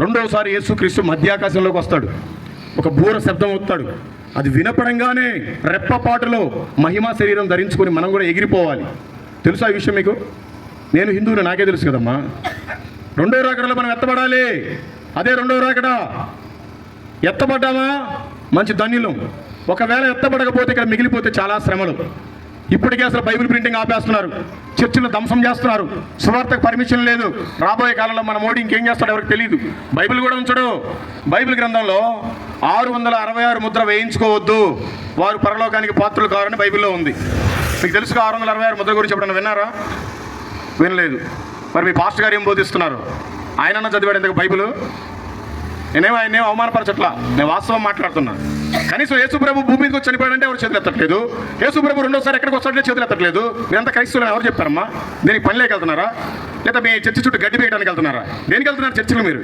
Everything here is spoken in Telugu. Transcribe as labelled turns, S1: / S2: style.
S1: రెండవసారి యేసుక్రీస్తు మధ్యాకాశంలోకి వస్తాడు. ఒక బూర శబ్దం అవుతాడు. అది వినపడంగానే రెప్పపాటులో మహిమా శరీరం ధరించుకొని మనం కూడా ఎగిరిపోవాలి. తెలుసా ఈ విషయం మీకు? నేను హిందువుని, నాకే తెలుసు కదమ్మా. రెండో రాకడలో మనం ఎత్తబడాలి. అదే రెండో రాకడ. ఎత్తబడ్డామా మంచి ధన్యులం. ఒకవేళ ఎత్తబడకపోతే ఇక్కడ మిగిలిపోతే చాలా శ్రమలు. ఇప్పటికే అసలు బైబిల్ ప్రింటింగ్ ఆపేస్తున్నారు, చర్చిలు ధ్వంసం చేస్తున్నారు, సువార్తకు పర్మిషన్ లేదు. రాబోయే కాలంలో మన మోడీ ఇంకేం చేస్తాడో ఎవరికి తెలియదు. బైబిల్ కూడా ఉంచడు. బైబిల్ గ్రంథంలో 666 ముద్ర వేయించుకోవద్దు, వారు పరలోకానికి పాత్రలు కావాలని బైబిల్లో ఉంది. మీకు తెలుసుగా 666 ముద్ర గురించి ఎప్పుడన్నా విన్నారా? వినలేదు. మరి మీ పాస్టర్ గారు ఏం బోధిస్తున్నారు? ఆయనన్నా చదివాడు ఎందుకు బైబిల్? ఆయనేం అవమానపరచట్లా, నేను వాస్తవం మాట్లాడుతున్నా. కనీసం యేసుప్రభు భూమి మీదకి వచ్చి చనిపోయాడంటే ఎవరు చేతులు ఎత్తట్లేదు. యేసుప్రభు రెండోసారి ఎక్కడికి వస్తాడంటే చేతులు ఎత్తట్లేదు. మీరంతా క్రైస్తవులని ఎవరు చెప్పారమ్మా? దీనికి పనిలేక వెళ్తున్నారా? లేదా మీ చర్చి చుట్టూ గడ్డి వేయడానికి వెళ్తున్నారా? దేనికి వెళ్తున్నారు చర్చిలు మీరు?